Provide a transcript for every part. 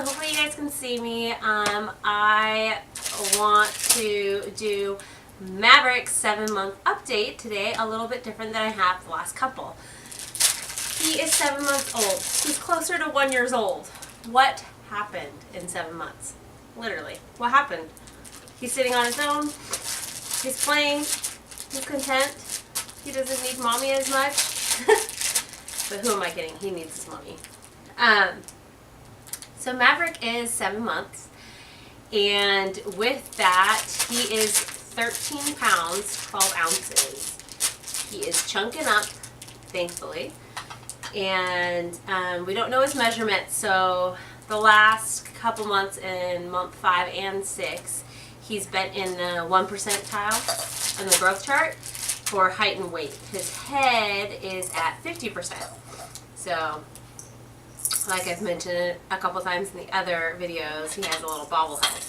so hopefully you guys can see me. I want to do Maverick's 7-month update today, a little bit different than I have the last couple. He is 7 months old. He's closer to 1 year old. What happened in 7 months? Literally, what happened? He's sitting on his own. He's playing. He's content. He doesn't need mommy as much. But who am I kidding? He needs his mommy. So Maverick is 7 months, and with that, he is 13 pounds, 12 ounces. He is chunking up, thankfully, and we don't know his measurements, so the last couple months in month 5 and 6, he's been in the 1 percentile in the growth chart for height and weight. His head is at 50%. So, like I've mentioned a couple times in the other videos, he has a little bobblehead.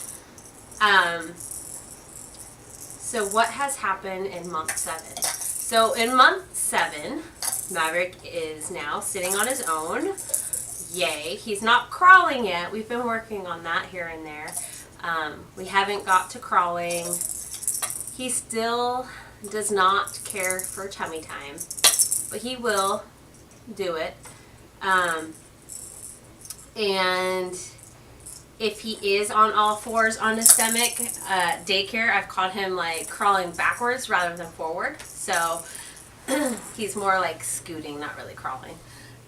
So what has happened in month 7? So in month 7, Maverick is now sitting on his own. Yay. He's not crawling yet. We've been working on that here and there. We haven't got to crawling. He still does not care for tummy time, but he will do it. And if he is on all fours on his stomach, daycare, I've caught him like crawling backwards rather than forward. So he's more like scooting, not really crawling.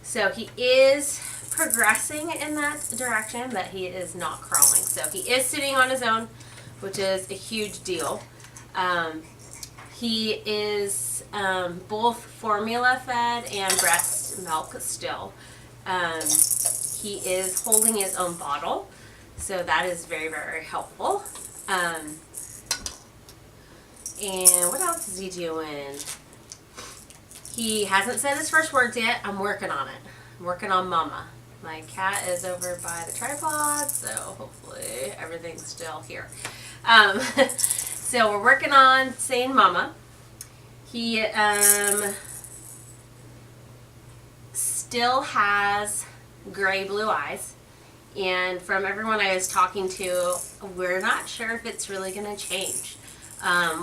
So he is progressing in that direction, but he is not crawling. So he is sitting on his own, which is a huge deal. He is both formula fed and breast milk still. He is holding his own bottle, so that is very, very helpful. And what else is he doing? He hasn't said his first words yet. I'm working on it. I'm working on Momma. My cat is over by the tripod, so hopefully everything's still here. So we're working on saying Momma. He still has gray-blue eyes, and from everyone I was talking to, we're not sure if it's really going to change.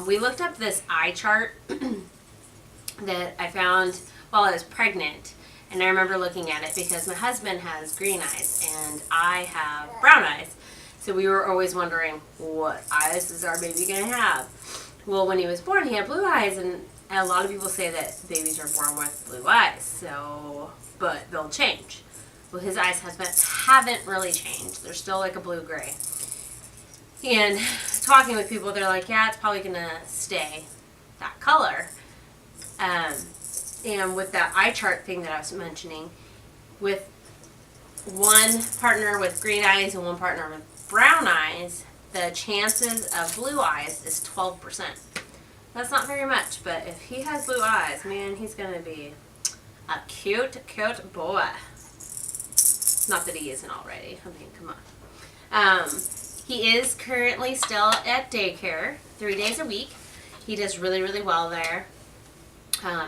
We looked up this eye chart that I found while I was pregnant, and I remember looking at it because my husband has green eyes and I have brown eyes, so we were always wondering, what eyes is our baby going to have? Well, when he was born, he had blue eyes, and a lot of people say that babies are born with blue eyes, so, but they'll change. Well, his eyes haven't really changed. They're still like a blue-gray. And talking with people, they're like, yeah, it's probably going to stay that color. And with that eye chart thing that I was mentioning, with one partner with green eyes and one partner with brown eyes, the chances of blue eyes is 12%. That's not very much, but if he has blue eyes, man, he's going to be a cute, cute boy. Not that he isn't already. I mean, come on. He is currently still at daycare 3 days a week. He does really, really well there.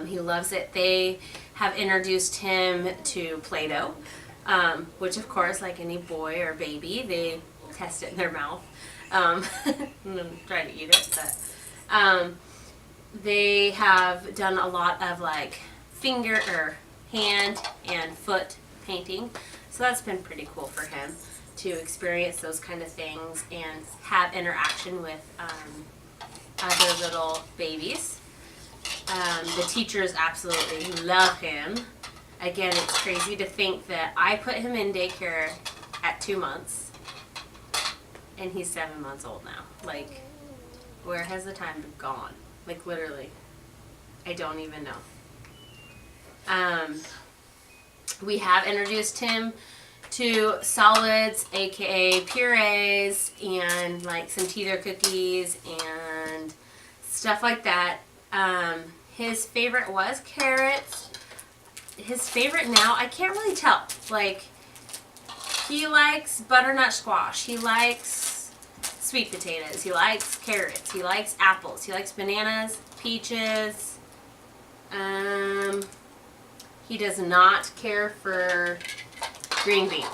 He loves it. They have introduced him to Play-Doh, which, of course, like any boy or baby, they test it in their mouth. And then try to eat it, but they have done a lot of like finger or hand and foot painting. So that's been pretty cool for him to experience those kind of things and have interaction with other little babies. The teachers absolutely love him. Again, it's crazy to think that I put him in daycare at 2 months and he's 7 months old now. Like, where has the time gone? Like, literally, I don't even know. We have introduced him to solids, aka purees, and like some teeter cookies and stuff like that. His favorite was carrots. His favorite now, I can't really tell. Like, he likes butternut squash. He likes sweet potatoes. He likes carrots. He likes apples. He likes bananas, peaches. He does not care for green beans.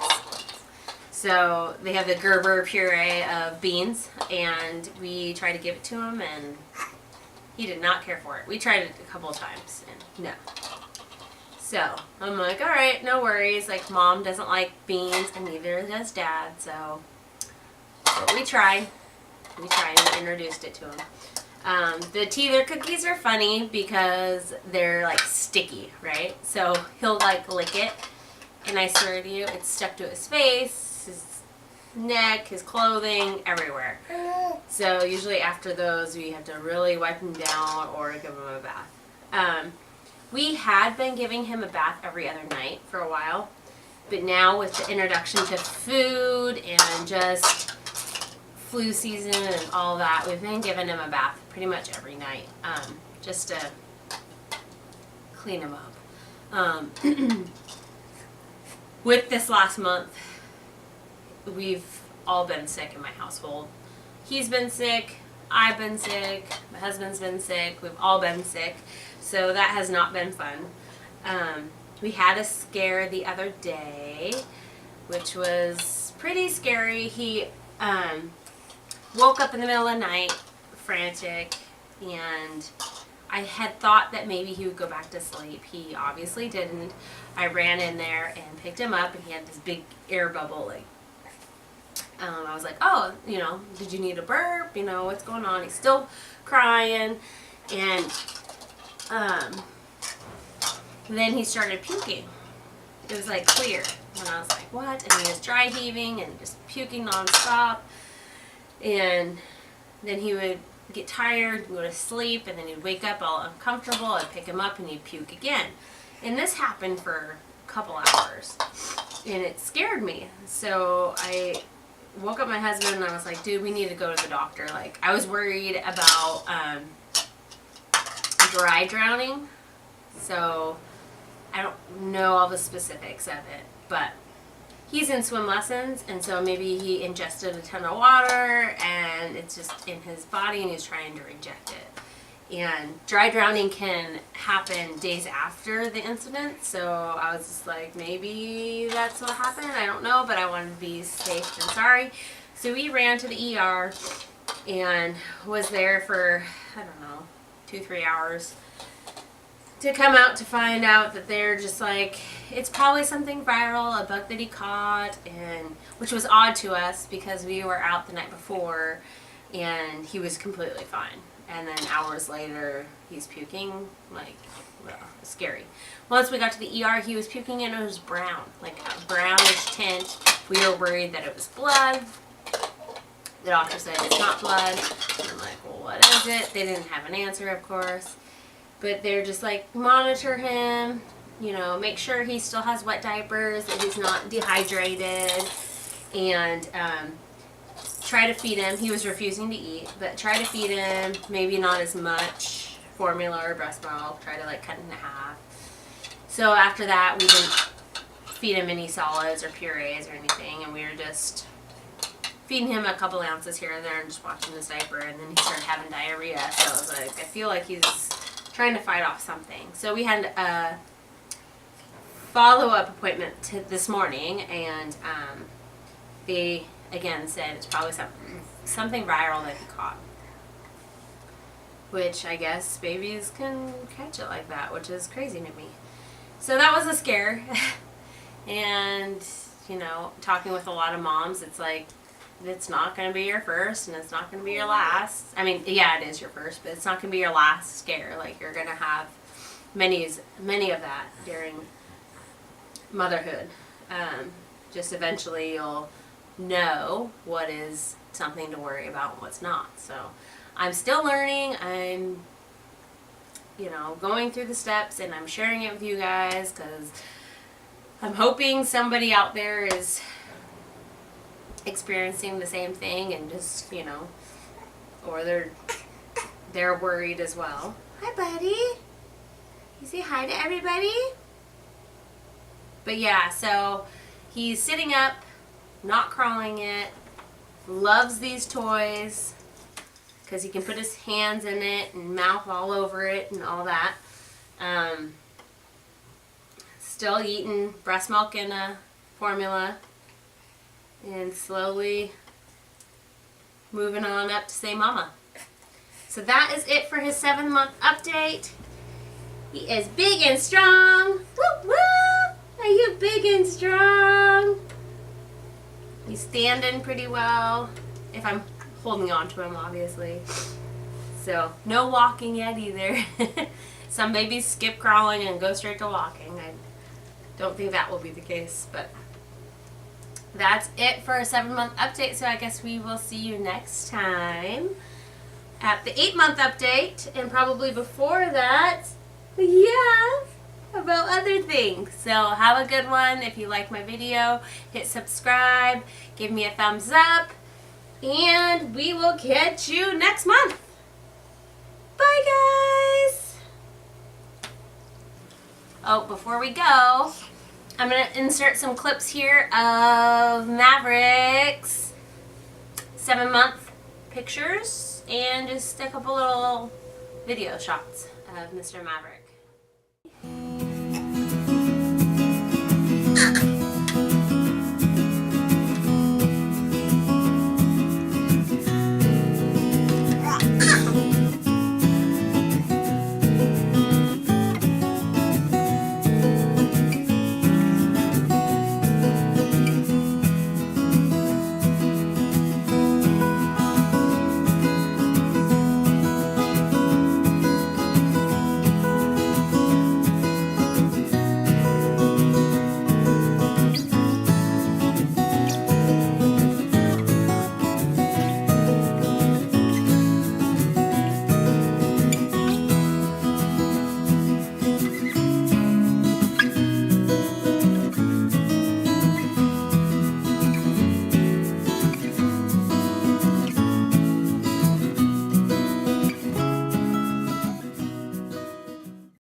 So they have the Gerber puree of beans, and we tried to give it to him, and he did not care for it. We tried it a couple of times, and no. So I'm like, all right, no worries. Like, Mom doesn't like beans, and neither does Dad. So but we tried. We tried and introduced it to him. The teether cookies are funny because they're like sticky, right? So he'll like lick it, and I swear to you, it's stuck to his face, his neck, his clothing, everywhere. So usually after those, we have to really wipe him down or give him a bath. We had been giving him a bath every other night for a while, but now with the introduction to food and just flu season and all that, we've been giving him a bath pretty much every night, just to clean him up. With this last month, we've all been sick in my household. He's been sick, I've been sick, my husband's been sick, we've all been sick, so that has not been fun. We had a scare the other day, which was pretty scary. He woke up in the middle of the night, frantic, and I had thought that maybe he would go back to sleep. He obviously didn't. I ran in there and picked him up, and he had this big air bubble. Like, I was like, oh, did you need a burp? What's going on? He's still crying, and then he started puking. It was like clear, and I was like, what? And he was dry heaving and just puking nonstop. And then he would get tired, go to sleep, and then he'd wake up all uncomfortable. I'd pick him up and he'd puke again. And this happened for a couple hours, and it scared me. So I woke up my husband and I was like, dude, we need to go to the doctor. Like, I was worried about dry drowning. So I don't know all the specifics of it, but he's in swim lessons, and so maybe he ingested a ton of water and it's just in his body and he's trying to reject it. And dry drowning can happen days after the incident, so I was just like, maybe that's what happened. I don't know, but I wanted to be safe than sorry. So we ran to the ER and was there for, I don't know, 2-3 hours to come out to find out that they're just like, it's probably something viral, a bug that he caught, and which was odd to us because we were out the night before and he was completely fine. And then hours later, he's puking, like, well, scary. Once we got to the ER, he was puking and it was brown, like a brownish tint. We were worried that it was blood. The doctor said it's not blood. And I'm like, well, what is it? They didn't have an answer, of course. But they're just like, monitor him, make sure he still has wet diapers, that he's not dehydrated, and try to feed him. He was refusing to eat, but try to feed him, maybe not as much formula or breast milk, try to like cut it in half. So after that, we didn't feed him any solids or purees or anything, and we were just feeding him a couple ounces here and there and just watching his diaper, and then he started having diarrhea. So I was like, I feel like he's trying to fight off something. So we had a follow-up appointment this morning, and they again said it's probably something viral that he caught, which I guess babies can catch it like that, which is crazy to me. So that was a scare. And talking with a lot of moms, it's like, it's not going to be your first and it's not going to be your last. I mean, yeah, it is your first, but it's not going to be your last scare. Like, you're going to have many of that during motherhood. Just eventually you'll know what is something to worry about and what's not. So I'm still learning. I'm, going through the steps, and I'm sharing it with you guys because I'm hoping somebody out there is experiencing the same thing and just, or they're worried as well. Hi, buddy. You say hi to everybody? But yeah, so he's sitting up, not crawling yet, loves these toys because he can put his hands in it and mouth all over it and all that. Still eating breast milk and a formula. and slowly moving on up to say Mama. So that is it for his 7-month update. He is big and strong. Whoop, whoop. Are you big and strong? He's standing pretty well. If I'm holding on to him, obviously. So, no walking yet either. Some babies skip crawling and go straight to walking. I don't think that will be the case, but that's it for a 7-month update. So I guess we will see you next time at the 8-month update, and probably before that, yeah, about other things. So have a good one. If you like my video, hit subscribe, give me a thumbs up, and we will catch you next month. Bye, guys. Oh, before we go, I'm going to insert some clips here of Maverick's 7-month pictures and just a couple little video shots of Mr. Maverick.